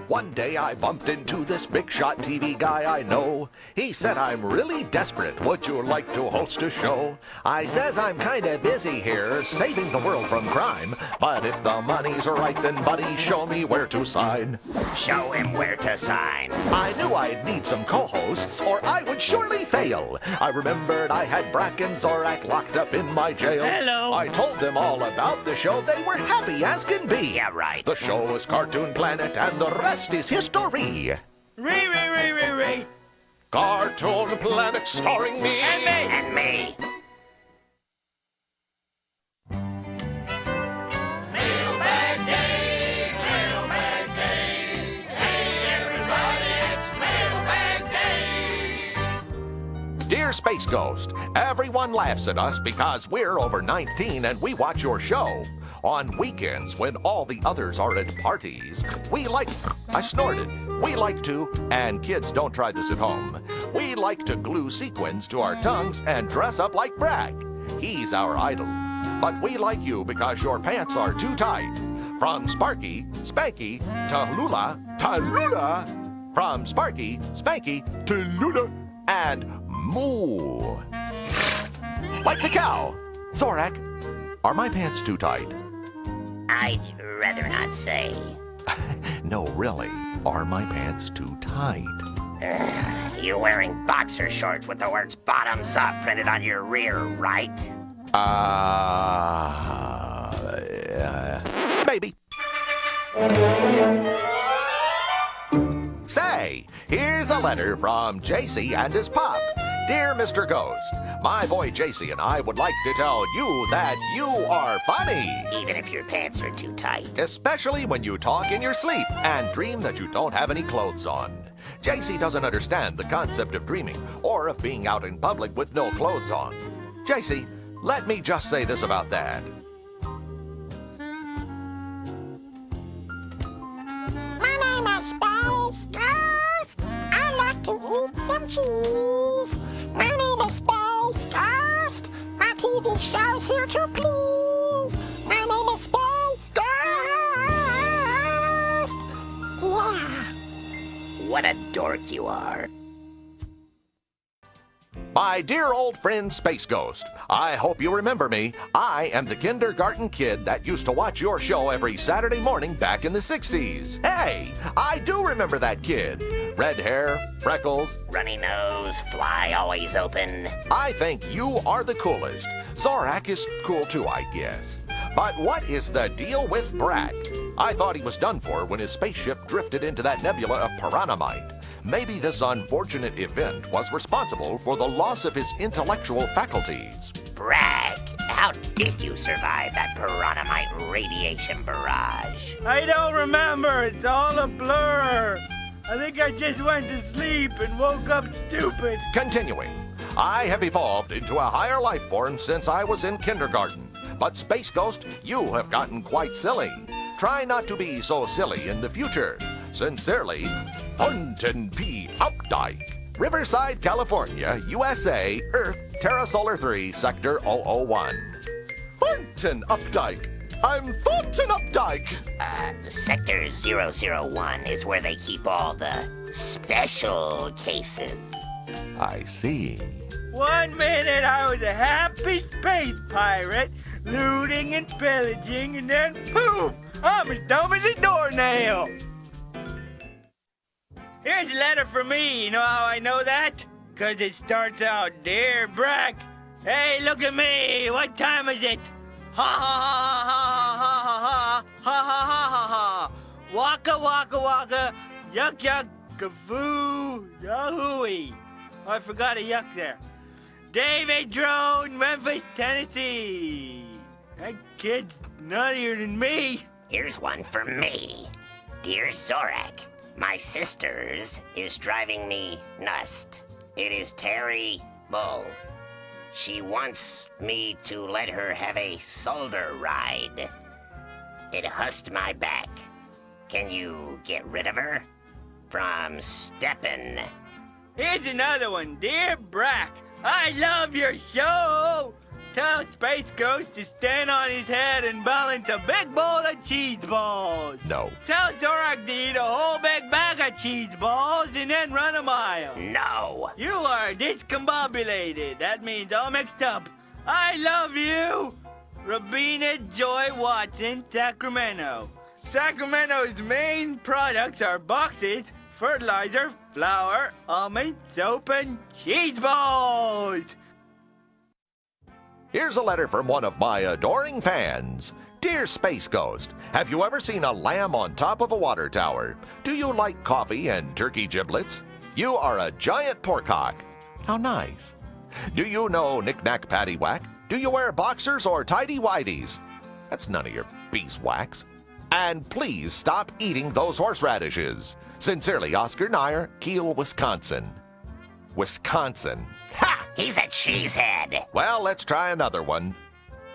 One day I bumped into this big shot TV guy I know. He said, I'm really desperate, would you like to host a show? I says I'm kinda busy here, saving the world from crime. But if the money's right, then buddy, show me where to sign. Show him where to sign. I knew I'd need some co-hosts, or I would surely fail. I remembered I had Brak and Zorak locked up in my jail. Hello. I told them all about the show, they were happy as can be. Yeah, right. The show is Cartoon Planet, and the rest is history. Re. Cartoon Planet starring me. And me. Mailbag Day, Mailbag Day. Hey everybody, it's Mailbag Day. Dear Space Ghost, everyone laughs at us because we're over 19 and we watch your show. On weekends, when all the others are at parties, I snorted. We like to, and kids don't try this at home, we like to glue sequins to our tongues and dress up like Brak. He's our idol. But we like you because your pants are too tight. From Sparky, Spanky, to Lula, from Sparky, Spanky, to Lula, and Moo. Like the cow. Zorak, are my pants too tight? I'd rather not say. No, really. Are my pants too tight? You're wearing boxer shorts with the words bottoms up printed on your rear, right? Maybe. Say, here's a letter from JC and his pop. Dear Mr. Ghost, my boy JC and I would like to tell you that you are funny. Even if your pants are too tight. Especially when you talk in your sleep and dream that you don't have any clothes on. JC doesn't understand the concept of dreaming or of being out in public with no clothes on. JC, let me just say this about that. My name is Space Ghost. I like to eat some cheese. My name is Space Ghost. My TV show's here to please. My name is Space Ghost. Yeah. What a dork you are. My dear old friend Space Ghost, I hope you remember me. I am the kindergarten kid that used to watch your show every Saturday morning back in the 60s. Hey, I do remember that kid. Red hair, freckles. Runny nose, fly always open. I think you are the coolest. Zorak is cool too, I guess. But what is the deal with Brak? I thought he was done for when his spaceship drifted into that nebula of Piranhamite. Maybe this unfortunate event was responsible for the loss of his intellectual faculties. Brak, how did you survive that Piranhamite radiation barrage? I don't remember. It's all a blur. I think I just went to sleep and woke up stupid. Continuing, I have evolved into a higher life form since I was in kindergarten. But Space Ghost, you have gotten quite silly. Try not to be so silly in the future. Sincerely, Thornton P. Updike, Riverside, California, USA, Earth, Terra Solar 3, Sector 001. Thornton Updike. I'm Thornton Updike. Sector 001 is where they keep all the special cases. I see. 1 minute I was a happy space pirate, looting and pillaging, and then poof, I'm as dumb as a doornail. Here's a letter for me. You know how I know that? 'Cause it starts out, Dear Brak, hey, look at me. What time is it? Ha ha ha ha ha ha ha ha ha ha ha. Waka waka waka, yuck yuck, kafoo, yahooey. Oh, I forgot a yuck there. David Drone, Memphis, Tennessee. That kid's nuttier than me. Here's one for me. Dear Zorak, my sister's is driving me nuts. It is Terry Bull. She wants me to let her have a solder ride. It hust my back. Can you get rid of her? From Steppen. Here's another one. Dear Brak, I love your show. Tell Space Ghost to stand on his head and balance a big bowl of cheese balls. No. Tell Zorak to eat a whole big bag of cheese balls and then run a mile. No. You are discombobulated. That means all mixed up. I love you. Rabina Joy Watson, Sacramento. Sacramento's main products are boxes, fertilizer, flour, almond, soap, and cheese balls. Here's a letter from one of my adoring fans. Dear Space Ghost, have you ever seen a lamb on top of a water tower? Do you like coffee and turkey giblets? You are a giant porkhock. How nice. Do you know knick-knack paddywhack? Do you wear boxers or tidy-whities? That's none of your beeswax. And please stop eating those horseradishes. Sincerely, Oscar Nyer, Kiel, Wisconsin. Wisconsin. Ha! He's a cheesehead. Well, let's try another one.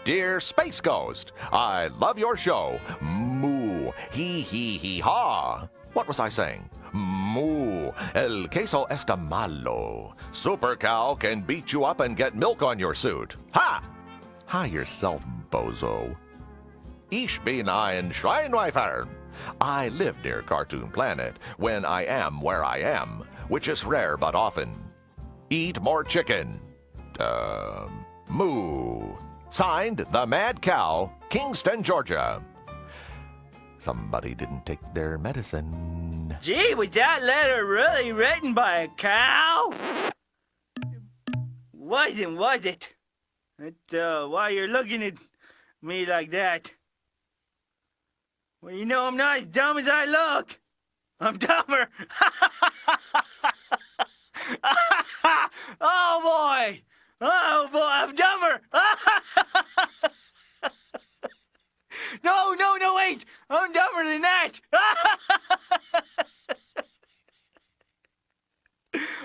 Dear Space Ghost, I love your show. Moo, hee ha. What was I saying? Moo, el queso está malo. Super Cow can beat you up and get milk on your suit. Ha! Hi yourself, bozo. Ich bin ein Schweinwerfer. I live near Cartoon Planet when I am where I am, which is rare but often. Eat more chicken. Moo. Signed, The Mad Cow, Kingston, Georgia. Somebody didn't take their medicine. Gee, was that letter really written by a cow? Wasn't, was it? That's why you're looking at me like that. Well, you know I'm not as dumb as I look. I'm dumber. Oh, boy. Oh, boy, I'm dumber. No, wait. I'm dumber than that.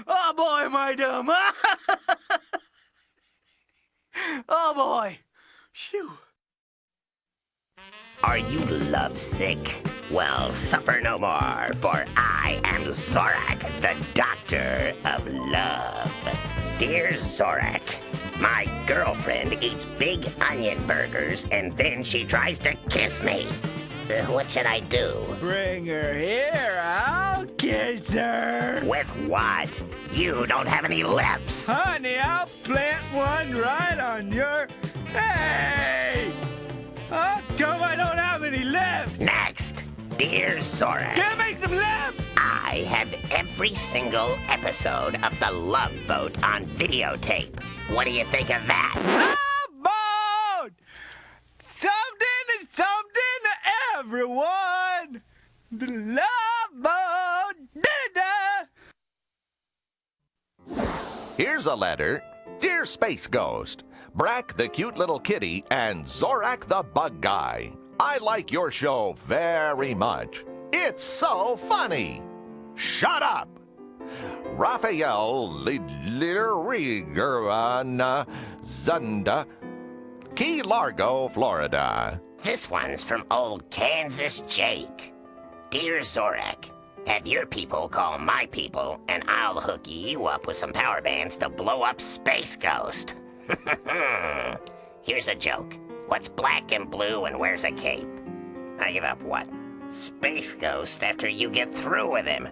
Oh, boy, am I dumb. Oh, boy. Phew. Are you lovesick? Well, suffer no more, for I am Zorak, the Doctor of Love. Dear Zorak, my girlfriend eats big onion burgers and then she tries to kiss me. What should I do? Bring her here. I'll kiss her. With what? You don't have any lips. Honey, I'll plant one right on your... Hey! How come I don't have any lips? Next, dear Zorak. Give me some lips! I have every single episode of The Love Boat on videotape. What do you think of that? Love boat! Something is something to everyone! The love boat! Da-da! Here's a letter. Dear Space Ghost, Brak the cute little kitty and Zorak the bug guy. I like your show very much. It's so funny. Shut up. Raphael Lirigerana Zunda, Key Largo, Florida. This one's from old Kansas Jake. Dear Zorak, have your people call my people, and I'll hook you up with some power bands to blow up Space Ghost. Here's a joke. What's black and blue and wears a cape? I give up what? Space Ghost after you get through with him.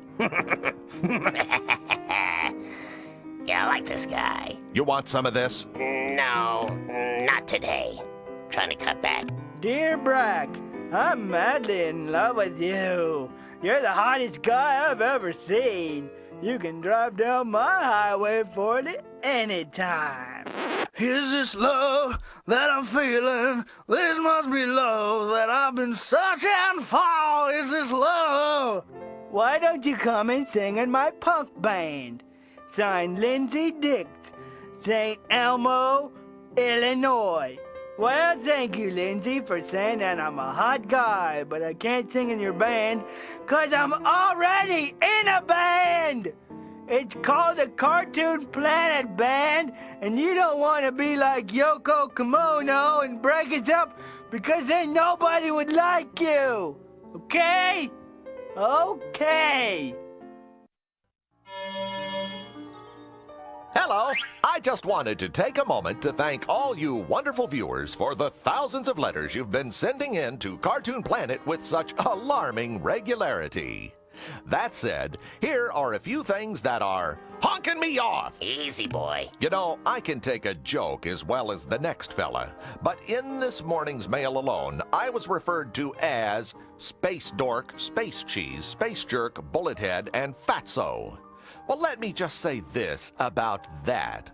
Yeah, I like this guy. You want some of this? No, not today. Trying to cut back. Dear Brak, I'm madly in love with you. You're the hottest guy I've ever seen. You can drive down my highway 40 anytime. Is this love that I'm feeling? This must be love that I've been searching for. Is this love? Why don't you come and sing in my punk band? Signed, Lindsay Dix, St. Elmo, Illinois. Well, thank you, Lindsay, for saying that I'm a hot guy, but I can't sing in your band 'cause I'm already in a band. It's called the Cartoon Planet Band, and you don't want to be like Yoko Kimono and break us up because then nobody would like you. Okay? Okay. Hello! I just wanted to take a moment to thank all you wonderful viewers for the thousands of letters you've been sending in to Cartoon Planet with such alarming regularity. That said, here are a few things that are honking me off. Easy, boy. You know, I can take a joke as well as the next fella, but in this morning's mail alone, I was referred to as Space Dork, Space Cheese, Space Jerk, Bullet Head, and Fatso. Well, let me just say this about that.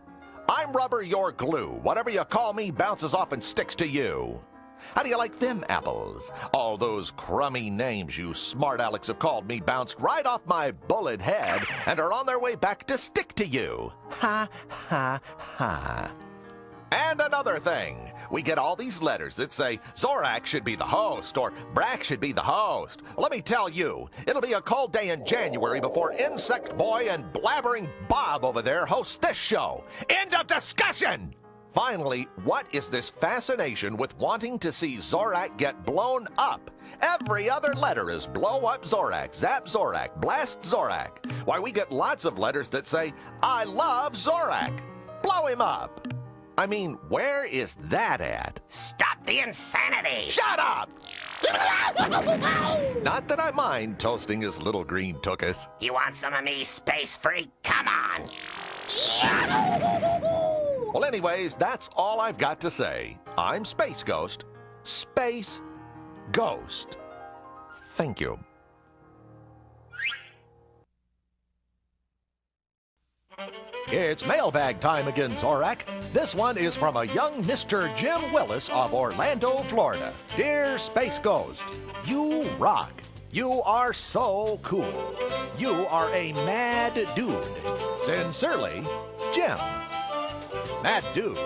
I'm rubber, you're glue. Whatever you call me bounces off and sticks to you. How do you like them apples? All those crummy names you smart Alex have called me bounced right off my bullet head and are on their way back to stick to you. Ha, ha, ha. And another thing, we get all these letters that say Zorak should be the host or Brak should be the host. Let me tell you, it'll be a cold day in January before Insect Boy and Blabbering Bob over there host this show. End of discussion! Finally, what is this fascination with wanting to see Zorak get blown up? Every other letter is blow up Zorak, zap Zorak, blast Zorak. Why, we get lots of letters that say, I love Zorak. Blow him up. I mean, where is that at? Stop the insanity! Shut up! Not that I mind toasting his little green tuchus. You want some of me, space freak? Come on! Well, anyways, that's all I've got to say. I'm Space Ghost. Space Ghost. Thank you. It's mailbag time again, Zorak. This one is from a young Mr. Jim Willis of Orlando, Florida. Dear Space Ghost, you rock. You are so cool. You are a mad dude. Sincerely, Jim. Mad dude?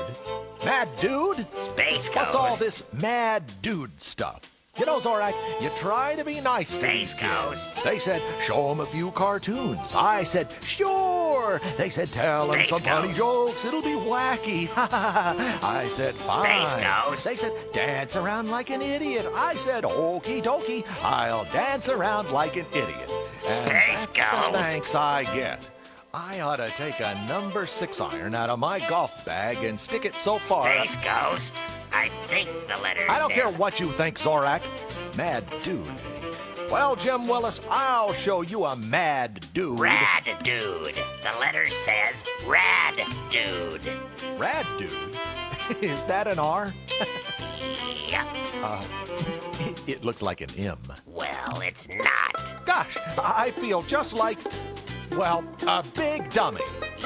Mad dude? Space Ghost. What's all this mad dude stuff? You know, Zorak, you try to be nice to these Space kids. Ghost. They said, show them a few cartoons. I said, sure. They said, tell them Space some funny Ghost. jokes. It'll be wacky. I said, fine. Space Ghost. They said, dance around like an idiot. I said, okie dokie. I'll dance around like an idiot. And Space that's the Ghost. thanks I get. I ought to take a number 6 iron out of my golf bag and stick it so far. Space Ghost. I think the letter I don't says... care what you think, Zorak. Mad dude. Well, Jim Willis, I'll show you a mad dude. Rad dude. The letter says rad dude. Rad dude? Is that an R? Yep. It looks like an M. Well, it's not. Gosh, I feel just like, well, a big dummy.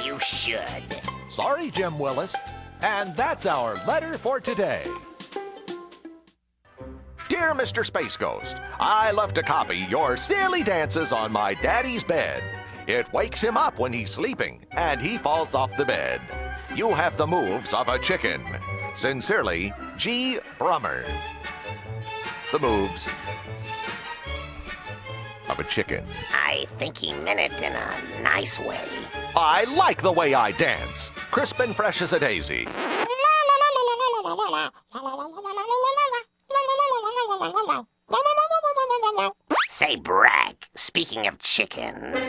You should. Sorry, Jim Willis. And that's our letter for today. Dear Mr. Space Ghost, I love to copy your silly dances on my daddy's bed. It wakes him up when he's sleeping, and he falls off the bed. You have the moves of a chicken. Sincerely, G. Brummer. The moves of a chicken. I think he meant it in a nice way. I like the way I dance. Crisp and fresh as a daisy. Say, Brak, speaking of chickens.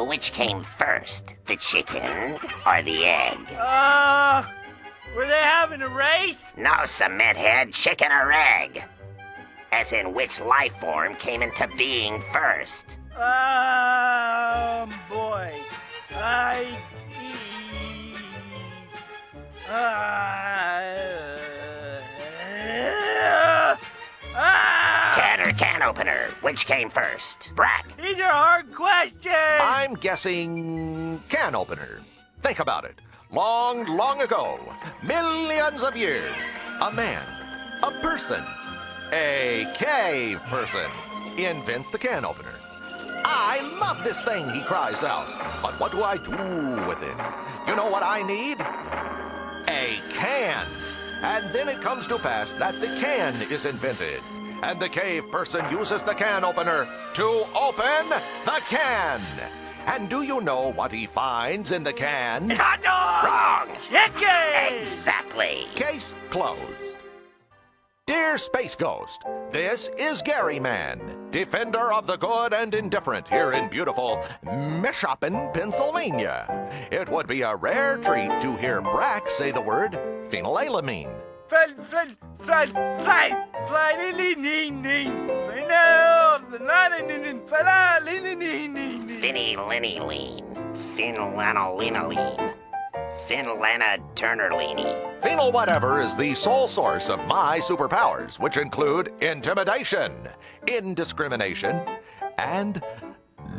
Which came first, the chicken or the egg? Were they having a race? No, cement head, chicken or egg. As in which life form came into being first. Boy. Can or can opener, which came first? Brak. These are hard questions. I'm guessing can opener. Think about it. Long, long ago, millions of years, a man, a person, a cave person invents the can opener. I love this thing, he cries out. But what do I do with it? You know what I need? A can. And then it comes to pass that the can is invented. And the cave person uses the can opener to open the can. And do you know what he finds in the can? Hot dog! Wrong. Chicken! Exactly. Case closed. Dear Space Ghost, this is Gary Man, defender of the good and indifferent here in beautiful Michoppin, Pennsylvania. It would be a rare treat to hear Brak say the word phenylalanine. Phenylalanine. Phenylanolinaline. Phenylana-Turnerlini. Phenyl whatever is the sole source of my superpowers, which include intimidation, indiscrimination, and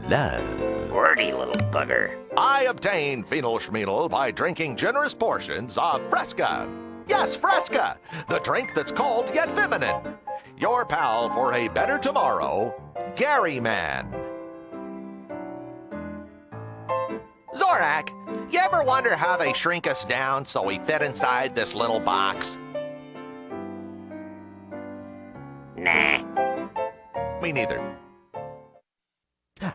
love. Wordy little bugger. I obtain phenyl schmenyl by drinking generous portions of Fresca. Yes, Fresca, the drink that's cold yet feminine. Your pal for a better tomorrow, Gary Man. Zorak, you ever wonder how they shrink us down so we fit inside this little box? Nah. Me neither.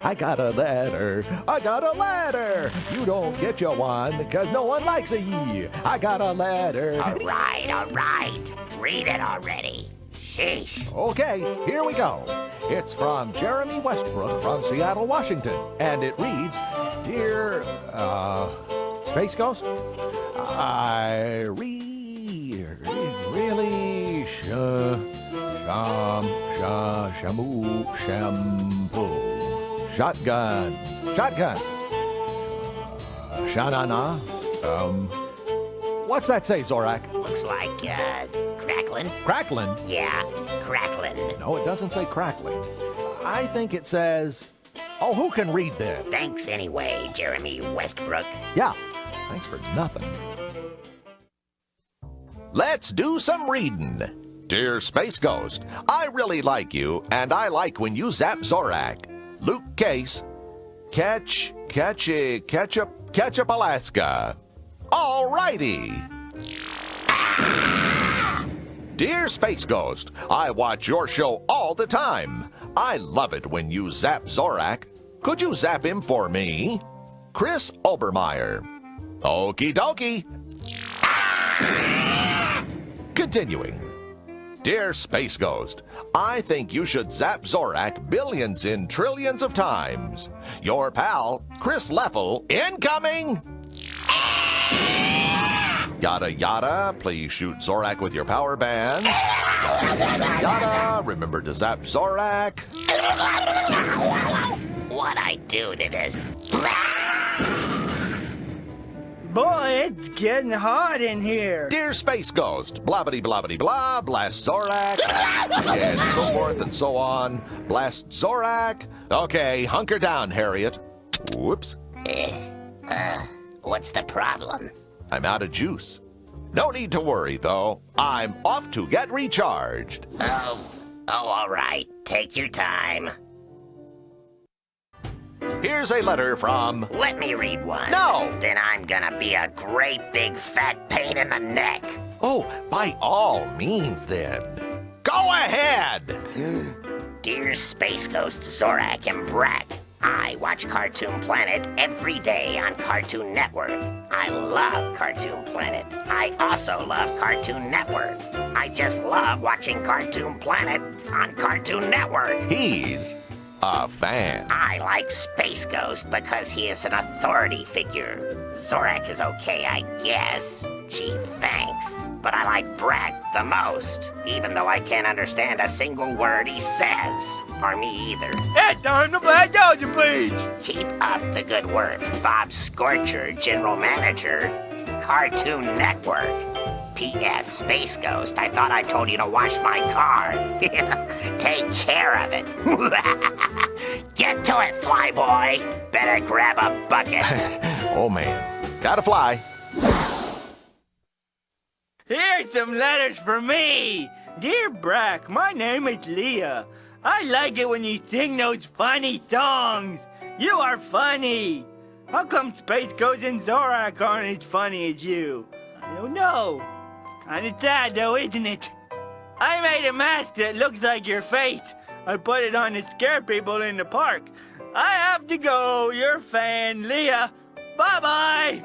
I got a ladder. I got a ladder. You don't get your one because no one likes a ye. I got a ladder. All right. Read it already. Sheesh. Okay, here we go. It's from Jeremy Westbrook from Seattle, Washington. And it reads, Dear, Space Ghost, I really shampoo. Shotgun. Shanana. What's that say, Zorak? Looks like, crackling. Cracklin'? Yeah, crackling. No, it doesn't say crackling. I think it says... Oh, who can read this? Thanks anyway, Jeremy Westbrook. Yeah, thanks for nothing. Let's do some reading. Dear Space Ghost, I really like you, and I like when you zap Zorak. Luke Case, ketchup, Alaska. All righty. Dear Space Ghost, I watch your show all the time. I love it when you zap Zorak. Could you zap him for me? Chris Obermeyer. Okie dokie. Continuing. Dear Space Ghost, I think you should zap Zorak billions in trillions of times. Your pal, Chris Leffel, incoming! Yada yada, please shoot Zorak with your power band. Yada yada, remember to zap Zorak. What I do to this? Boy, it's getting hot in here. Dear Space Ghost, blabbity blabbity blah, blast Zorak, and so forth and so on. Blast Zorak. Okay, hunker down, Harriet. Whoops. What's the problem? I'm out of juice. No need to worry, though. I'm off to get recharged. Oh, all right. Take your time. Here's a letter from... Let me read one. No! Then I'm gonna be a great big fat pain in the neck. Oh, by all means, then. Go ahead! Dear Space Ghost, Zorak, and Brak, I watch Cartoon Planet every day on Cartoon Network. I love Cartoon Planet. I also love Cartoon Network. I just love watching Cartoon Planet on Cartoon Network. He's a fan. I like Space Ghost because he is an authority figure. Zorak is okay, I guess. Gee, thanks. But I like Brak the most, even though I can't understand a single word he says. Or me either. Hey, turn the black dogs, please. Keep up the good work, Bob Scorcher, General Manager, Cartoon Network. P.S. Space Ghost, I thought I told you to wash my car. Take care of it. Get to it, flyboy. Better grab a bucket. Oh, man. Gotta fly. Here's some letters for me. Dear Brak, my name is Leah. I like it when you sing those funny songs. You are funny. How come Space Ghost and Zorak aren't as funny as you? I don't know. Kinda sad though, isn't it? I made a mask that looks like your face. I put it on to scare people in the park. I have to go. Your fan, Leah. Bye-bye.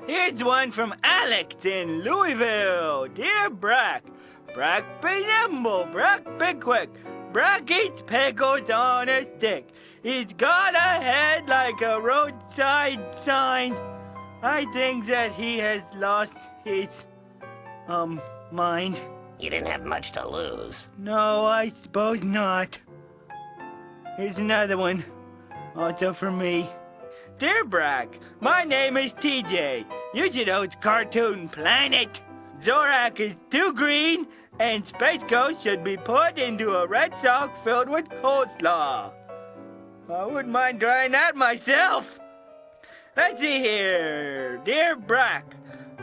Here's one from Alex in Louisville. Dear Brak, Brak be nimble, Brak be quick. Brak eats pickles on a stick. He's got a head like a roadside sign. I think that he has lost his, mind. You didn't have much to lose. No, I suppose not. Here's another one, also for me. Dear Brak, my name is TJ. You should host Cartoon Planet. Zorak is too green, and Space Ghost should be put into a red sock filled with coleslaw. I wouldn't mind trying that myself. Let's see here. Dear Brak,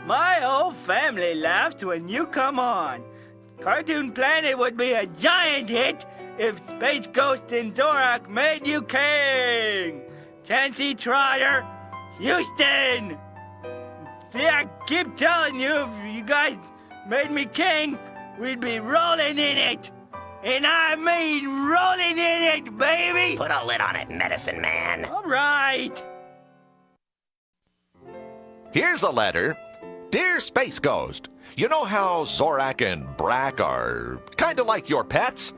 my whole family laughs when you come on. Cartoon Planet would be a giant hit if Space Ghost and Zorak made you king. Chancey Trotter, Houston. See, I keep telling you, if you guys made me king, we'd be rolling in it. And I mean rolling in it, baby. Put a lid on it, Medicine Man. All right. Here's a letter. Dear Space Ghost, you know how Zorak and Brak are kind of like your pets?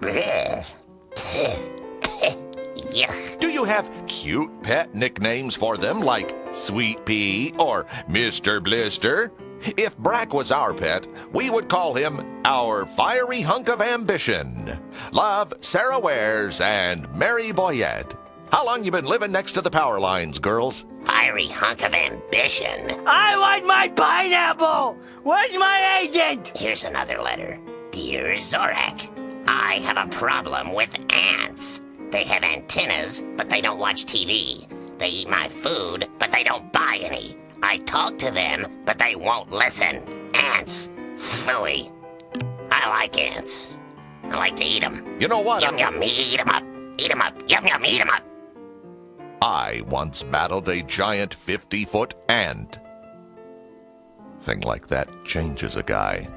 Yuck. Do you have cute pet nicknames for them like Sweet Pea or Mr. Blister? If Brak was our pet, we would call him our fiery hunk of ambition. Love, Sarah Wares and Mary Boyette. How long you been living next to the power lines, girls? Fiery hunk of ambition. I want my pineapple. Where's my agent? Here's another letter. Dear Zorak, I have a problem with ants. They have antennas, but they don't watch TV. They eat my food, but they don't buy any. I talk to them, but they won't listen. Ants. Phooey. I like ants. I like to eat them. You know what? Yum yum, eat them up. Eat them up. Yum yum, eat them up. I once battled a giant 50-foot ant. Thing like that changes a guy.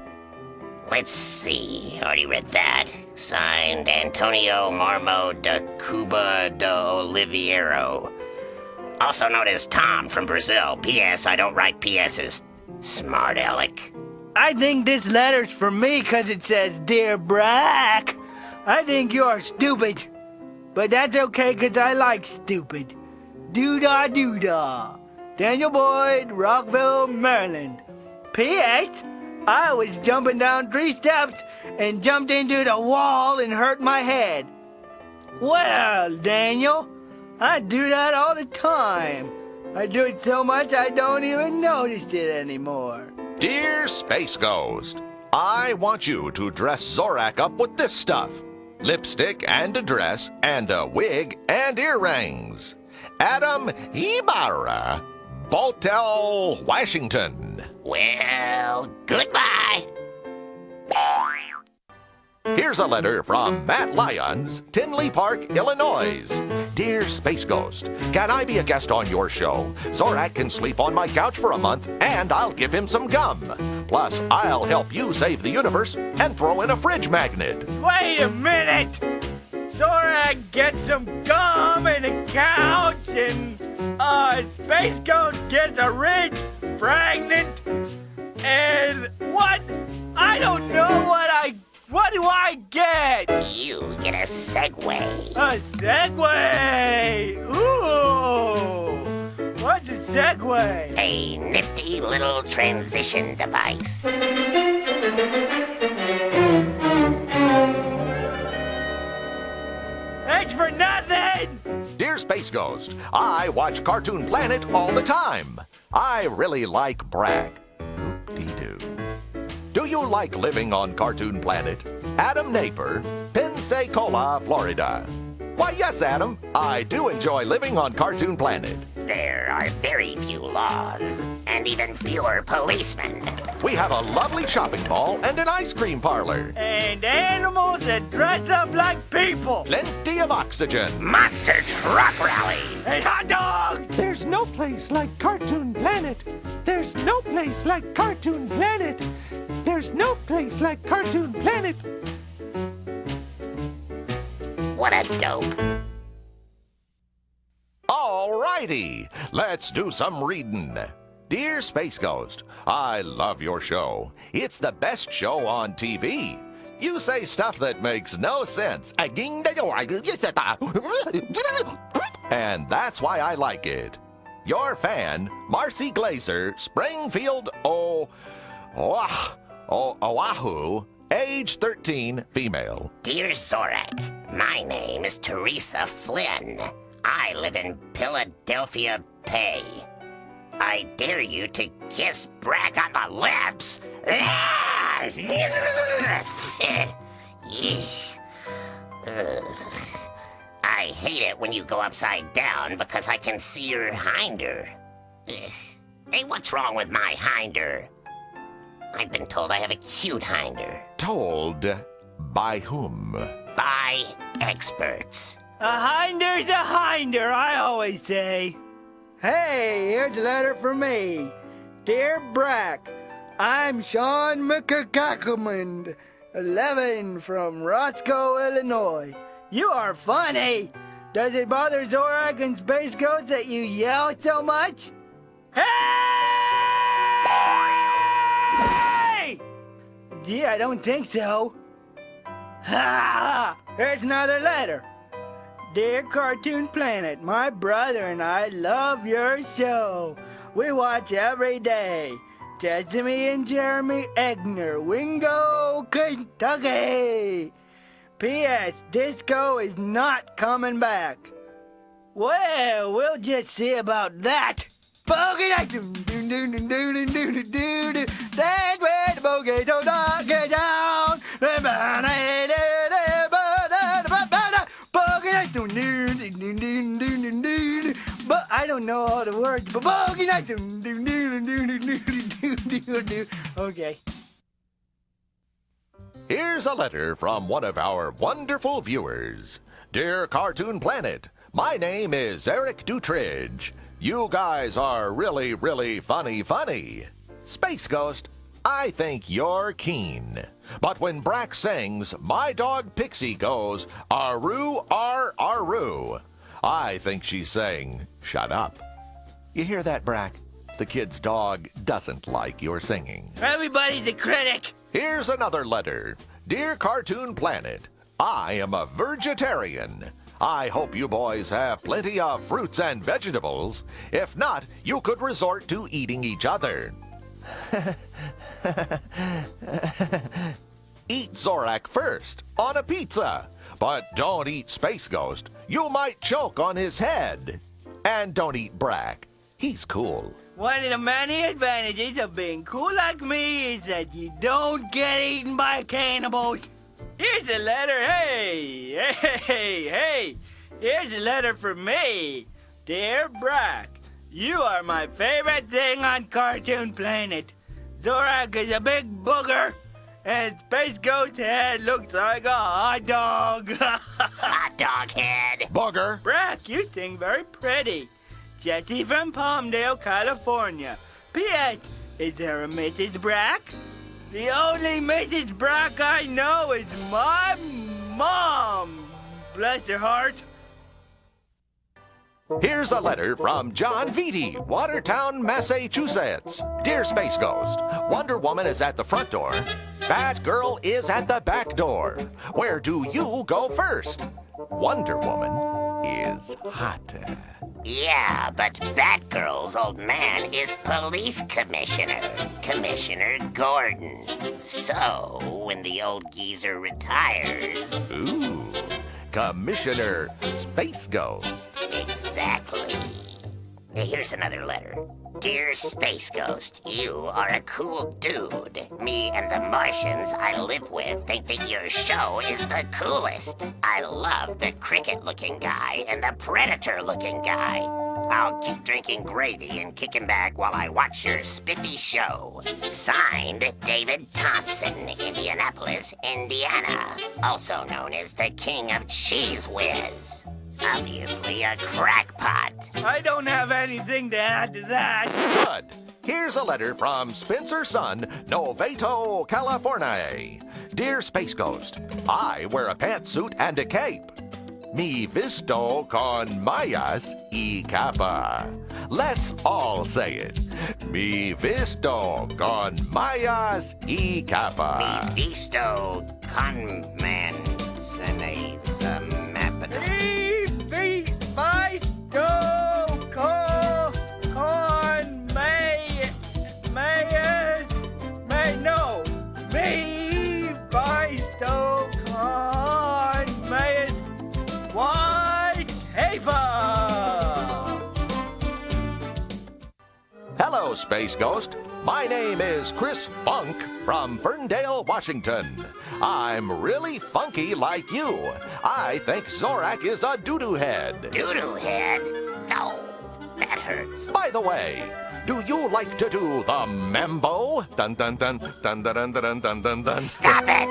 Let's see. Already read that. Signed Antonio Marmo de Cuba de Oliveiro. Also known as Tom from Brazil. P.S. I don't write P.S.'s. Smart aleck. I think this letter's for me because it says, Dear Brak. I think you're stupid. But that's okay because I like stupid. Doo-dah, doo-dah. Daniel Boyd, Rockville, Maryland. P.S. I was jumping down 3 steps and jumped into the wall and hurt my head. Well, Daniel, I do that all the time. I do it so much I don't even notice it anymore. Dear Space Ghost, I want you to dress Zorak up with this stuff. Lipstick and a dress and a wig and earrings. Adam Ibarra, Botel, Washington. Well, goodbye. Here's a letter from Matt Lyons, Tinley Park, Illinois. Dear Space Ghost, can I be a guest on your show? Zorak can sleep on my couch for a month, and I'll give him some gum. Plus, I'll help you save the universe and throw in a fridge magnet. Wait a minute! Zorak gets some gum and a couch, and Space Ghost gets a rich fragment, and what? I don't know what do I get? You get a Segway. A Segway! Ooh! What's a Segway? A nifty little transition device. Thanks for nothing! Dear Space Ghost, I watch Cartoon Planet all the time. I really like Brak. Whoop-dee-doo. Do you like living on Cartoon Planet? Adam Naper, Pensacola, Florida. Why, yes, Adam. I do enjoy living on Cartoon Planet. There are very few laws, and even fewer policemen. We have a lovely shopping mall and an ice cream parlor. And animals that dress up like people! Plenty of oxygen. Monster truck rally. And hot dogs! There's no place like Cartoon Planet. There's no place like Cartoon Planet. There's no place like Cartoon Planet. What a dope. All righty, let's do some reading. Dear Space Ghost, I love your show. It's the best show on TV. You say stuff that makes no sense. And that's why I like it. Your fan, Marcy Glazer, Springfield, Oahu, age 13, female. Dear Zorak, my name is Teresa Flynn. I live in Philadelphia, PA. I dare you to kiss Brak on the lips. I hate it when you go upside down because I can see your hinder. Hey, what's wrong with my hinder? I've been told I have a cute hinder. Told by whom? By experts. A hinder's a hinder, I always say. Hey, here's a letter from me. Dear Brak, I'm Sean McCacklemond, 11, from Roscoe, Illinois. You are funny. Does it bother Zorak and Space Ghost that you yell so much? Hey! Gee, I don't think so. Ha! Here's another letter. Dear Cartoon Planet, my brother and I love your show. We watch every day. Jessamy and Jeremy Egner, Wingo, Kentucky. P.S. Disco is not coming back. Well, we'll just see about that. Bogey night, that's where the bogey don't get down. But I don't know all the words. But bogey night. Okay. Here's a letter from one of our wonderful viewers. Dear Cartoon Planet, my name is Eric Dutridge. You guys are really, really funny. Space Ghost, I think you're keen. But when Brak sings, my dog Pixie goes, "Aru, aru." I think she's saying, shut up. You hear that, Brak? The kid's dog doesn't like your singing. Everybody's a critic. Here's another letter. Dear Cartoon Planet, I am a vegetarian. I hope you boys have plenty of fruits and vegetables. If not, you could resort to eating each other. Eat Zorak first, on a pizza. But don't eat Space Ghost. You might choke on his head. And don't eat Brak. He's cool. One of the many advantages of being cool like me is that you don't get eaten by cannibals. Here's a letter. Hey. Here's a letter from me. Dear Brak, you are my favorite thing on Cartoon Planet. Zorak is a big booger, and Space Ghost head looks like a hot dog. Hot dog head. Booger. Brak, you sing very pretty. Jessie from Palmdale, California. P.S. Is there a Mrs. Brak? The only Mrs. Brak I know is my mom. Bless her heart. Here's a letter from John Vitti, Watertown, Massachusetts. Dear Space Ghost, Wonder Woman is at the front door. Batgirl is at the back door. Where do you go first? Wonder Woman is hot. Yeah, but Batgirl's old man is police commissioner, Commissioner Gordon. So, when the old geezer retires... Ooh, Commissioner Space Ghost. Exactly. Here's another letter. Dear Space Ghost, you are a cool dude. Me and the Martians I live with think that your show is the coolest. I love the cricket-looking guy and the predator-looking guy. I'll keep drinking gravy and kicking back while I watch your spiffy show. Signed, David Thompson, Indianapolis, Indiana. Also known as the King of Cheese Whiz. Obviously a crackpot. I don't have anything to add to that. Good. Here's a letter from Spencer's son, Novato, California. Dear Space Ghost, I wear a pantsuit and a cape. Mi visto con mayas y capa. Let's all say it. Mi visto con mayas y capa. Visto con man. Hello, Space Ghost. My name is Chris Funk from Ferndale, Washington. I'm really funky like you. I think Zorak is a doo-doo head. Doo-doo head? No, that hurts. By the way, do you like to do the mambo? Dun dun dun dun dun dun dun dun dun dun. Stop it!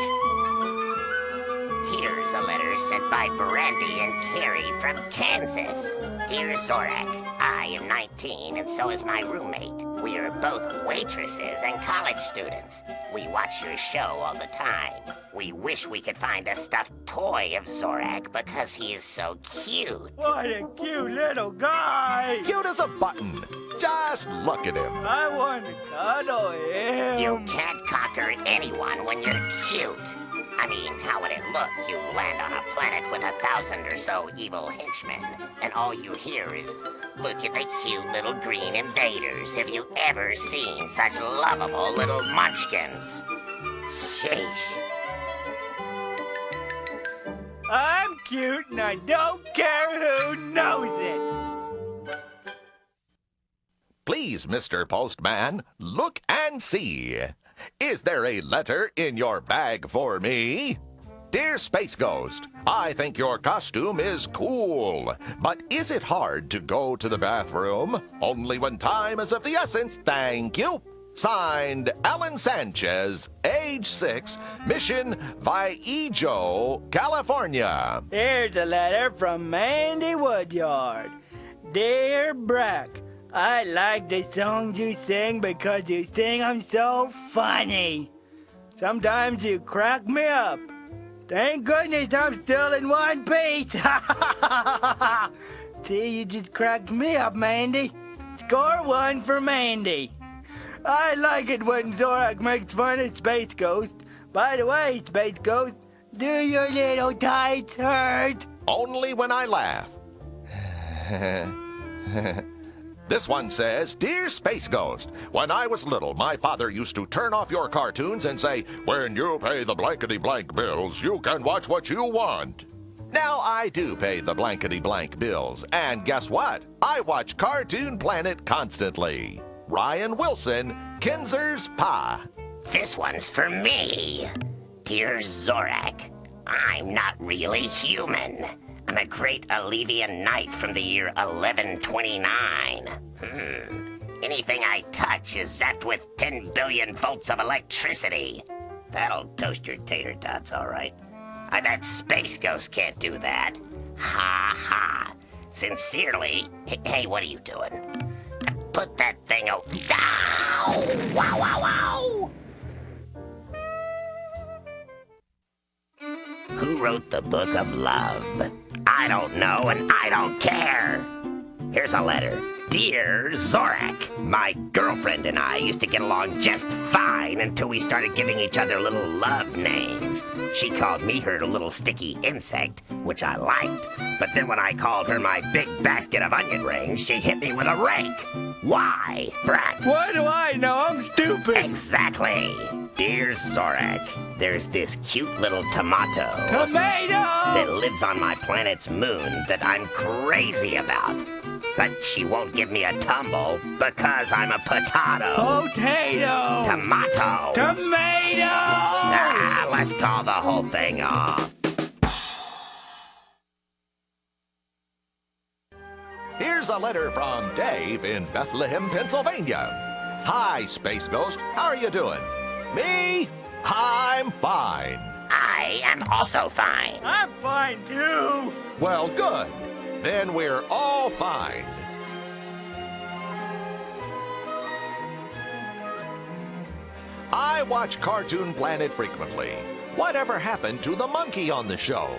Here's a letter sent by Brandy and Carrie from Kansas. Dear Zorak, I am 19 and so is my roommate. We are both waitresses and college students. We watch your show all the time. We wish we could find a stuffed toy of Zorak because he is so cute. What a cute little guy! Cute as a button. Just look at him. I want to cuddle him. You can't conquer anyone when you're cute. I mean, how would it look? You land on a planet with 1,000 or so evil henchmen, and all you hear is, look at the cute little green invaders. Have you ever seen such lovable little munchkins? Sheesh. I'm cute and I don't care who knows it. Please, Mr. Postman, look and see. Is there a letter in your bag for me? Dear Space Ghost, I think your costume is cool, but is it hard to go to the bathroom? Only when time is of the essence, thank you. Signed, Alan Sanchez, age 6, Mission Vallejo, California. Here's a letter from Mandy Woodyard. Dear Brak, I like the songs you sing because you sing them so funny. Sometimes you crack me up. Thank goodness I'm still in one piece. See, you just cracked me up, Mandy. Score 1 for Mandy. I like it when Zorak makes fun of Space Ghost. By the way, Space Ghost, do your little tights hurt? Only when I laugh. This one says, Dear Space Ghost, when I was little, my father used to turn off your cartoons and say, when you pay the blankety-blank bills, you can watch what you want. Now I do pay the blankety-blank bills, and guess what? I watch Cartoon Planet constantly. Ryan Wilson, Kinzer's Pa. This one's for me. Dear Zorak, I'm not really human. I'm a great Allevian knight from the year 1129. Anything I touch is zapped with 10 billion volts of electricity. That'll toast your tater tots, all right. I bet Space Ghost can't do that. Ha ha. Sincerely, hey, what are you doing? Put that thing out. Ow! Wow, wow, wow! Who wrote the Book of Love? I don't know and I don't care. Here's a letter. Dear Zorak, my girlfriend and I used to get along just fine until we started giving each other little love names. She called me her little sticky insect, which I liked. But then when I called her my big basket of onion rings, she hit me with a rake. Why, Brak? What do I know? I'm stupid. Exactly. Dear Zorak, there's this cute little tomato that lives on my planet's moon that I'm crazy about. But she won't give me a tumble because I'm a potato. Potato. Tomato. Tomato. Ah, let's call the whole thing off. Here's a letter from Dave in Bethlehem, Pennsylvania. Hi, Space Ghost. How are you doing? Me? I'm fine. I am also fine. I'm fine too. Well, good. Then we're all fine. I watch Cartoon Planet frequently. Whatever happened to the monkey on the show?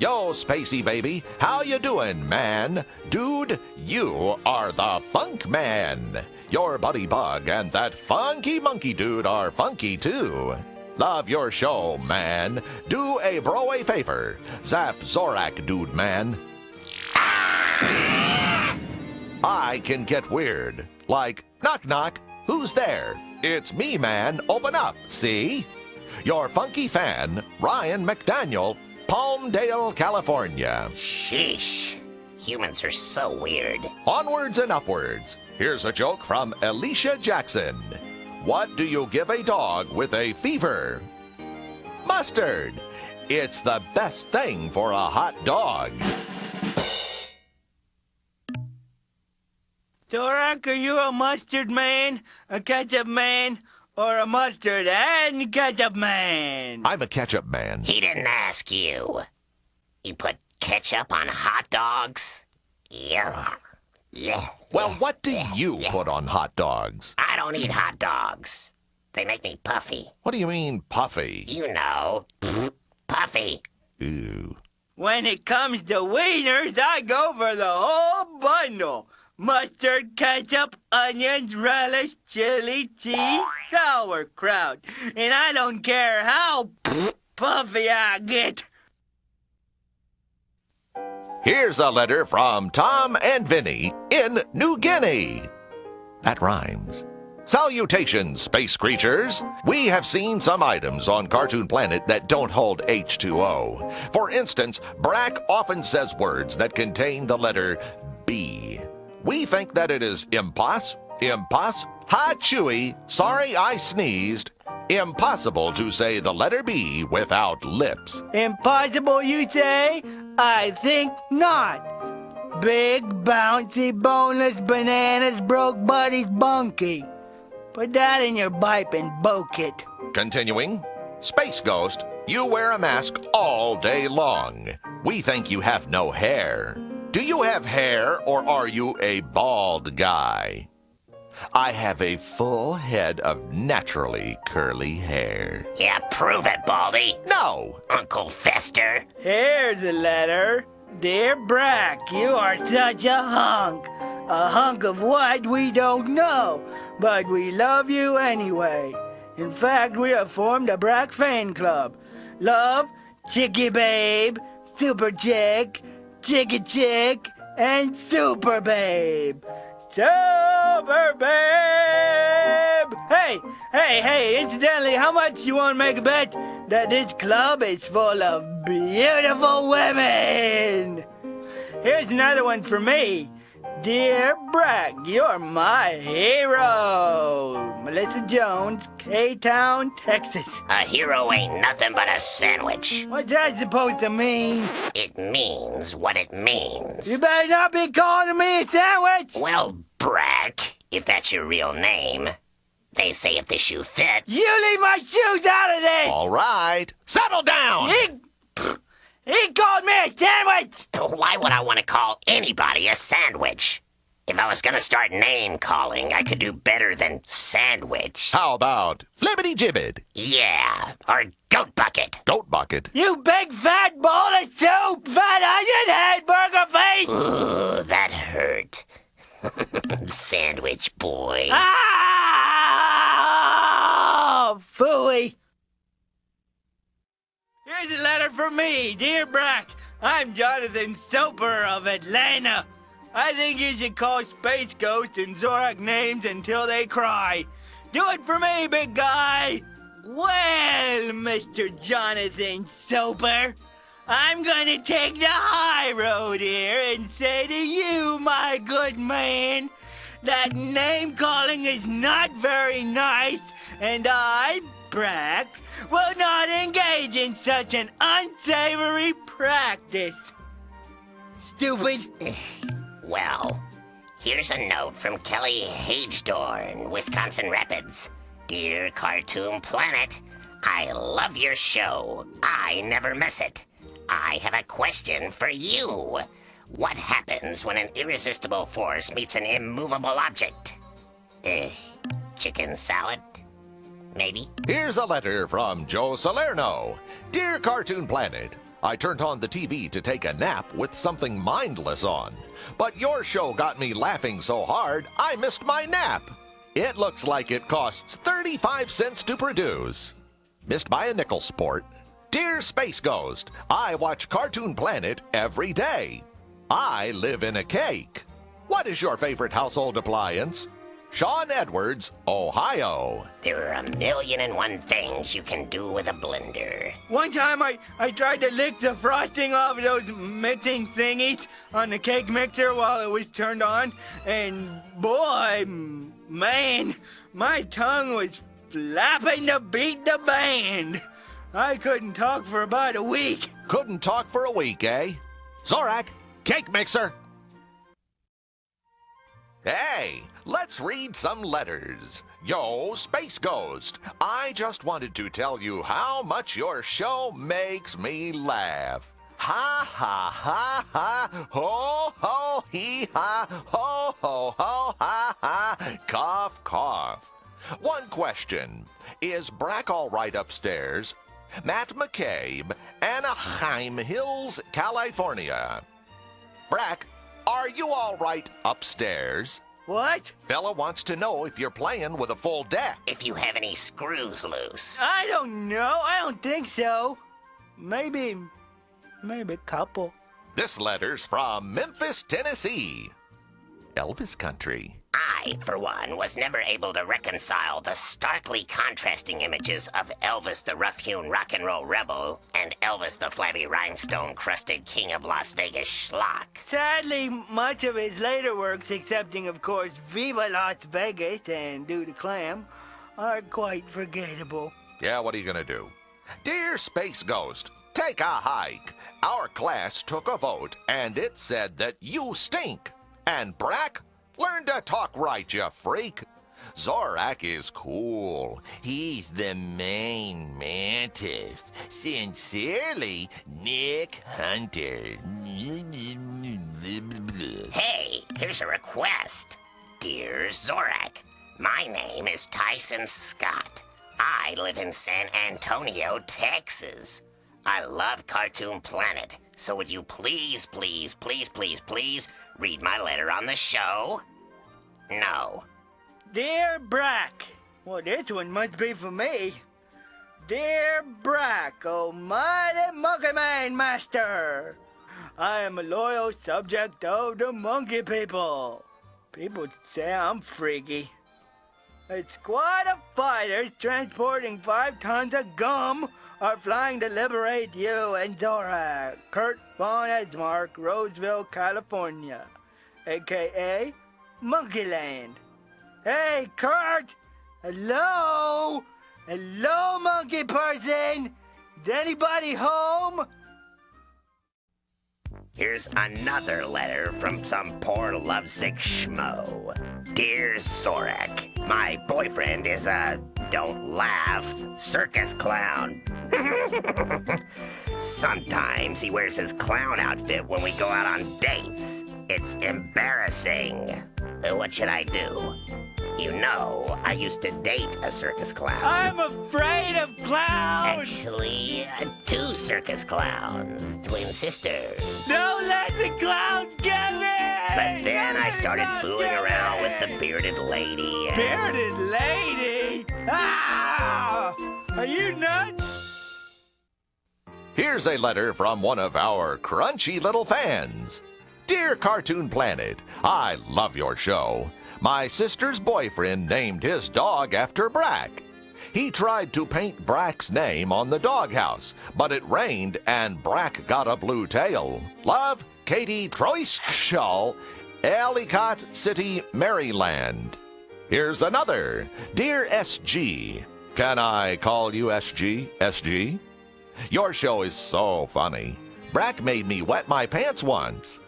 Yo, Spacey baby, how you doing, man? Dude, you are the Funk Man. Your Buddy Bug and that funky monkey dude are funky too. Love your show, man. Do a bro a favor. Zap Zorak, dude, man. I can get weird. Like, knock knock, who's there? It's me, man, open up, see? Your funky fan, Ryan McDaniel, Palmdale, California. Sheesh. Humans are so weird. Onwards and upwards. Here's a joke from Alicia Jackson. What do you give a dog with a fever? Mustard. It's the best thing for a hot dog. Zorak, are you a mustard man, a ketchup man, or a mustard and ketchup man? I'm a ketchup man. He didn't ask you. You put ketchup on hot dogs? Yeah. Well, what do you put on hot dogs? I don't eat hot dogs. They make me puffy. What do you mean, puffy? You know. Puffy. Ew. When it comes to wieners, I go for the whole bundle. Mustard, ketchup, onions, relish, chili, cheese, sauerkraut. And I don't care how puffy I get. Here's a letter from Tom and Vinny in New Guinea. That rhymes. Salutations, space creatures. We have seen some items on Cartoon Planet that don't hold H2O. For instance, Brak often says words that contain the letter B. We think that it is imposs, ha chewy, sorry I sneezed, impossible to say the letter B without lips. Impossible, you say? I think not. Big, bouncy, boneless bananas broke buddies bunky. Put that in your pipe and boke it. Continuing, Space Ghost, you wear a mask all day long. We think you have no hair. Do you have hair or are you a bald guy? I have a full head of naturally curly hair. Yeah, prove it, Baldy. No! Uncle Fester. Here's a letter. Dear Brak, you are such a hunk. A hunk of what we don't know, but we love you anyway. In fact, we have formed a Brak fan club. Love, Chicky Babe, Super Chick, Chicky Chick, and Super Babe. Super Babe! Hey, incidentally, how much you want to make a bet that this club is full of beautiful women? Here's another one for me. Dear Brak, you're my hero. Melissa Jones, K-Town, Texas. A hero ain't nothing but a sandwich. What's that supposed to mean? It means what it means. You better not be calling me a sandwich. Well, Brak, if that's your real name, they say if the shoe fits. You leave my shoes out of this. All right, settle down! He called me a sandwich. Why would I want to call anybody a sandwich? If I was gonna start name calling, I could do better than sandwich. How about Flibbity Gibbet? Yeah, or goat bucket. Goat Bucket? You big fat ball of soup, fat onion head, burger face. Ooh, that hurt. Sandwich boy. Ah, phooey. Here's a letter from me, dear Brak. I'm Jonathan Soper of Atlanta. I think you should call Space Ghost and Zorak names until they cry. Do it for me, big guy. Well, Mr. Jonathan Soper, I'm gonna take the high road here and say to you, my good man, that name calling is not very nice, and I, Brak, will not engage in such an unsavory practice. Stupid. Well, here's a note from Kelly Hagedorn, Wisconsin Rapids. Dear Cartoon Planet, I love your show. I never miss it. I have a question for you. What happens when an irresistible force meets an immovable object? Chicken salad? Maybe? Here's a letter from Joe Salerno. Dear Cartoon Planet, I turned on the TV to take a nap with something mindless on. But your show got me laughing so hard, I missed my nap. It looks like it costs 35 cents to produce. Missed by a nickel, sport. Dear Space Ghost, I watch Cartoon Planet every day. I live in a cake. What is your favorite household appliance? Sean Edwards, Ohio. There are 1,000,001 things you can do with a blender. One time I tried to lick the frosting off those mixing thingies on the cake mixer while it was turned on, and boy, man, my tongue was flapping to beat the band. I couldn't talk for about a week. Couldn't talk for a week, eh? Zorak, cake mixer. Hey, let's read some letters. Yo, Space Ghost, I just wanted to tell you how much your show makes me laugh. Ha ha ha ha, ho ho hee ha, ho ho ho ha ha, cough cough. One question, is Brak all right upstairs? Matt McCabe, Anaheim Hills, California. Brak, are you all right upstairs? What? Fella wants to know if you're playing with a full deck. If you have any screws loose. I don't know. I don't think so. Maybe a couple. This letter's from Memphis, Tennessee. Elvis country. I, for one, was never able to reconcile the starkly contrasting images of Elvis the rough-hewn rock and roll rebel and Elvis the flabby rhinestone-crusted king of Las Vegas schlock. Sadly, much of his later works, excepting, of course, Viva Las Vegas and Do the Clam, are quite forgettable. Yeah, what are you gonna do? Dear Space Ghost, take a hike. Our class took a vote, and it said that you stink. And Brak, learn to talk right, you freak. Zorak is cool. He's the main mantis. Sincerely, Nick Hunter. Hey, here's a request. Dear Zorak, my name is Tyson Scott. I live in San Antonio, Texas. I love Cartoon Planet, so would you please read my letter on the show? No. Dear Brak, well, this one must be for me. Dear Brak, almighty Monkey Man Master, I am a loyal subject of the monkey people. People say I'm freaky. A squad of fighters transporting 5 tons of gum are flying to liberate you and Zorak, Kurt Von Esmark, Roseville, California, a.k.a. Monkeyland. Hey, Kurt! Hello? Hello, monkey person? Is anybody home? Here's another letter from some poor lovesick schmo. Dear Zorak, my boyfriend is a, don't laugh, circus clown. Sometimes he wears his clown outfit when we go out on dates. It's embarrassing. What should I do? You know, I used to date a circus clown. I'm afraid of clowns! Actually, 2 circus clowns, twin sisters. Don't let the clowns get me! But then I started fooling around with the bearded lady. And... Bearded lady? Ah! Are you nuts? Here's a letter from one of our crunchy little fans. Dear Cartoon Planet, I love your show. My sister's boyfriend named his dog after Brak. He tried to paint Brak's name on the doghouse, but it rained and Brak got a blue tail. Love, Katie Troyschall, Ellicott City, Maryland. Here's another. Dear SG, can I call you SG? SG? Your show is so funny. Brak made me wet my pants once.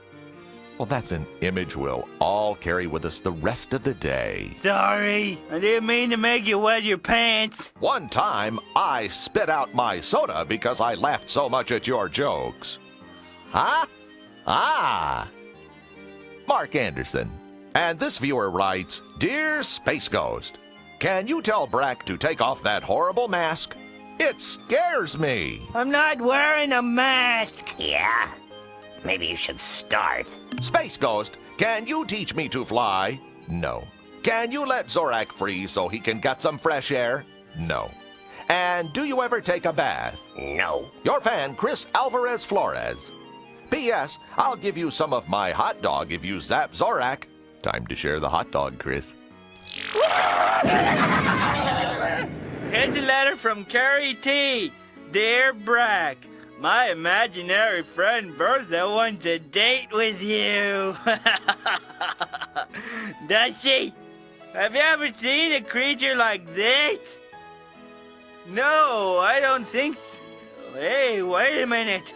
Well, that's an image we'll all carry with us the rest of the day. Sorry, I didn't mean to make you wet your pants. One time, I spit out my soda because I laughed so much at your jokes. Huh? Ah! Mark Anderson. And this viewer writes, Dear Space Ghost, can you tell Brak to take off that horrible mask? It scares me. I'm not wearing a mask. Yeah? Maybe you should start. Space Ghost, can you teach me to fly? No. Can you let Zorak free so he can get some fresh air? No. And do you ever take a bath? No. Your fan, Chris Alvarez Flores. P.S. I'll give you some of my hot dog if you zap Zorak. Time to share the hot dog, Chris. Here's a letter from Carrie T. Dear Brak, my imaginary friend Bertha wants a date with you. Does she? Have you ever seen a creature like this? No, I don't think so. Hey, wait a minute.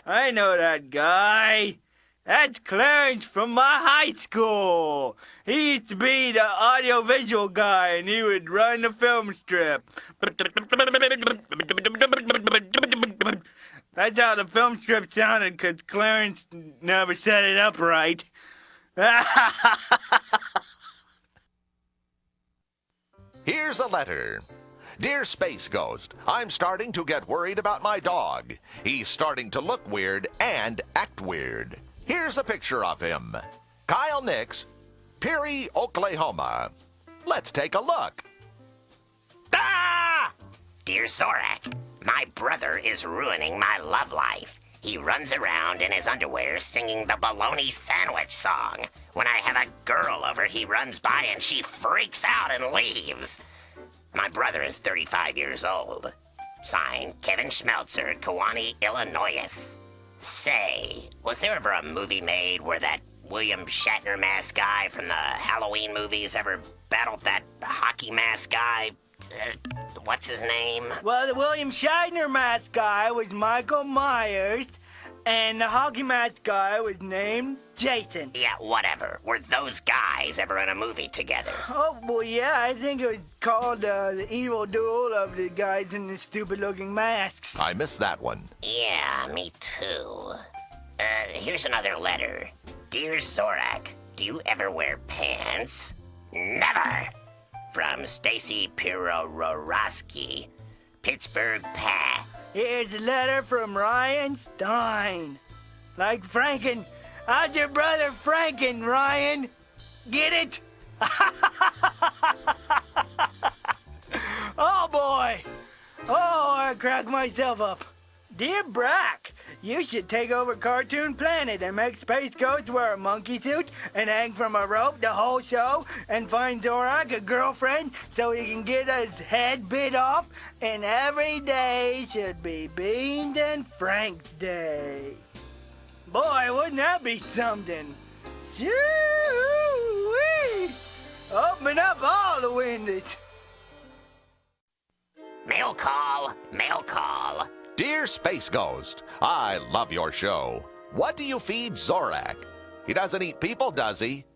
I know that guy. That's Clarence from my high school. He used to be the audiovisual guy, and he would run the film strip. That's how the film strip sounded, because Clarence never set it up right. Here's a letter. Dear Space Ghost, I'm starting to get worried about my dog. He's starting to look weird and act weird. Here's a picture of him. Kyle Nix, Peary, Oklahoma. Let's take a look. Ah! Dear Zorak, my brother is ruining my love life. He runs around in his underwear singing the bologna sandwich song. When I have a girl over, he runs by and she freaks out and leaves. My brother is 35 years old. Signed, Kevin Schmelzer, Kewanee, Illinois. Say, was there ever a movie made where that William Shatner mask guy from the Halloween movies ever battled that hockey mask guy? What's his name? Well, the William Shatner mask guy was Michael Myers, and the hockey mask guy was named Jason. Yeah, whatever. Were those guys ever in a movie together? Oh, well, yeah, I think it was called The Evil Duel of the Guys in the Stupid-Looking Masks. I missed that one. Yeah, me too. Here's another letter. Dear Zorak, do you ever wear pants? Never! From Stacy Pirorowski, Pittsburgh, Pa. Here's a letter from Ryan Stein. Like Franken. How's your brother Franken, Ryan? Get it? Oh, boy. Oh, I cracked myself up. Dear Brak, you should take over Cartoon Planet and make Space Ghost wear a monkey suit and hang from a rope the whole show and find Zorak a girlfriend so he can get his head bit off, and every day should be Beans and Frank's Day. Boy, wouldn't that be something? Shoo-wee! Open up all the windows. Mail call, mail call. Dear Space Ghost, I love your show. What do you feed Zorak? He doesn't eat people, does he?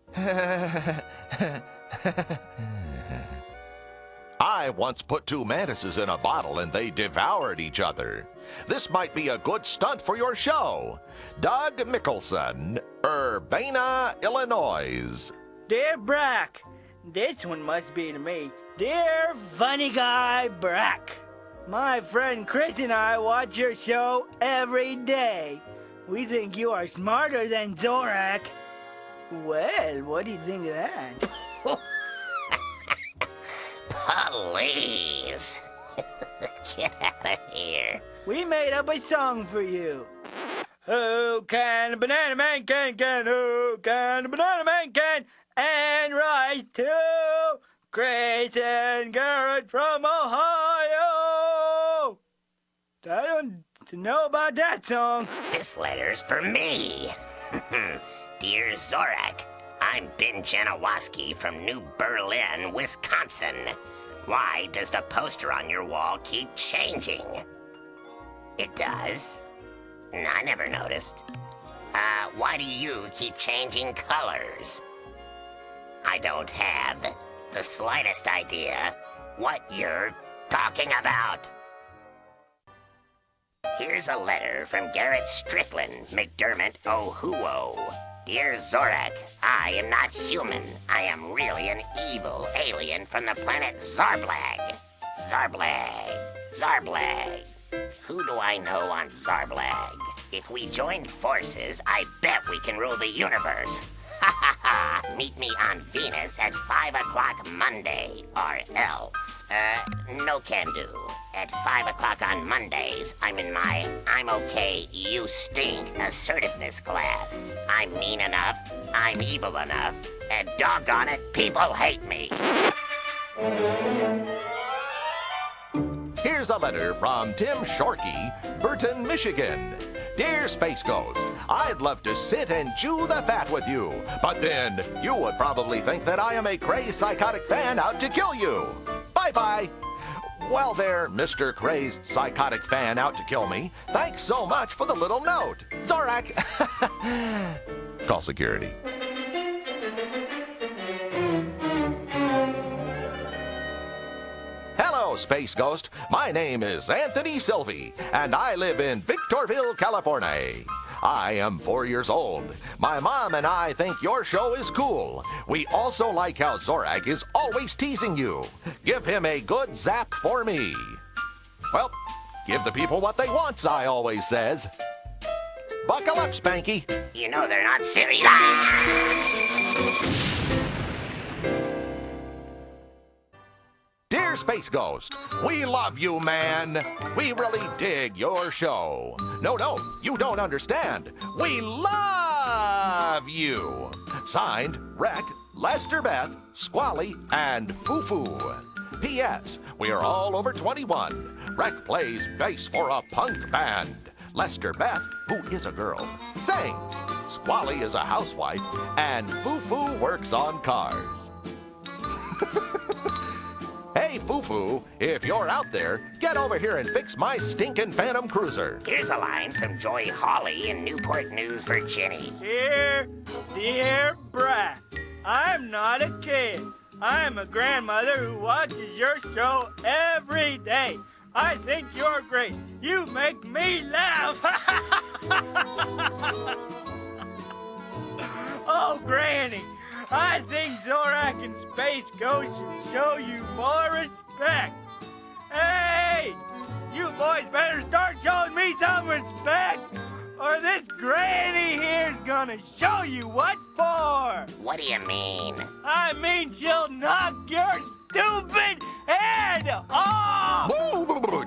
I once put two mantises in a bottle and they devoured each other. This might be a good stunt for your show. Doug Mickelson, Urbana, Illinois. Dear Brak, this one must be to me. Dear funny guy Brak, my friend Chris and I watch your show every day. We think you are smarter than Zorak. Well, what do you think of that? Please. Get out of here. We made up a song for you. Who can a banana man can, who can a banana man can, and rise to Chris and Garrett from Ohio. I don't know about that song. This letter's for me. Dear Zorak, I'm Ben Janowaski from New Berlin, Wisconsin. Why does the poster on your wall keep changing? It does? I never noticed. Why do you keep changing colors? I don't have the slightest idea what you're talking about. Here's a letter from Garrett Strickland, McDermott, Ohuo. Dear Zorak, I am not human. I am really an evil alien from the planet Zarblag. Zarblag. Zarblag. Who do I know on Zarblag? If we join forces, I bet we can rule the universe. Ha ha ha! Meet me on Venus at 5 o'clock Monday, or else. No can do. At 5 o'clock on Mondays, I'm in my I'm okay, you stink assertiveness class. I'm mean enough, I'm evil enough, and doggone it, people hate me. Here's a letter from Tim Shorkey, Burton, Michigan. Dear Space Ghost, I'd love to sit and chew the fat with you, but then you would probably think that I am a crazed psychotic fan out to kill you. Bye-bye. Well there, Mr. Crazed Psychotic Fan out to kill me. Thanks so much for the little note. Zorak. Call security. Hello, Space Ghost. My name is Anthony Sylvie, and I live in Victorville, California. I am 4 years old. My mom and I think your show is cool. We also like how Zorak is always teasing you. Give him a good zap for me. Well, give the people what they want, I always says. Buckle up, Spanky. You know they're not serious. Dear Space Ghost, we love you, man. We really dig your show. No, you don't understand. We love you. Signed, Rek, Lester Beth, Squally, and Fufu. P.S. We are all over 21. Rek plays bass for a punk band. Lester Beth, who is a girl, sings. Squally is a housewife, and Fufu works on cars. Hey, Fufu, if you're out there, get over here and fix my stinking Phantom Cruiser. Here's a line from Joy Hawley in Newport News, Virginia. Dear Brak, I'm not a kid. I'm a grandmother who watches your show every day. I think you're great. You make me laugh. Oh, Granny, I think Zorak and Space Ghost should show you more respect. Hey, you boys better start showing me some respect, or this Granny here's gonna show you what for. What do you mean? I mean she'll knock your stupid head off.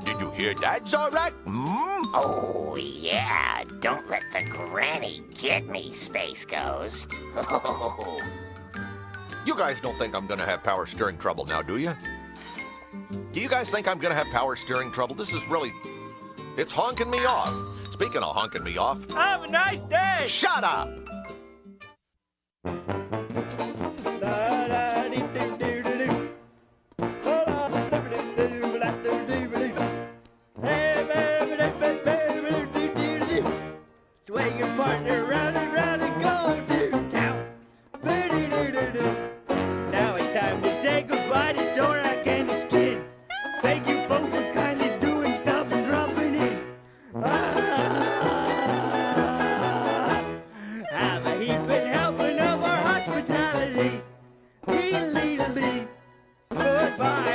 Did you hear that, Zorak? Oh, yeah. Don't let the granny get me, Space Ghost. You guys don't think I'm gonna have power steering trouble now, do you? Do you guys think I'm gonna have power steering trouble? This is really... It's honking me off. Speaking of honking me off... Have a nice day. Shut up! Swing your partner round and round and go to town. Now it's time to say goodbye to Zorak and his kid. Thank you folks for kindly doing stuff and dropping in. Have a heap and helping of our hospitality. Goodbye.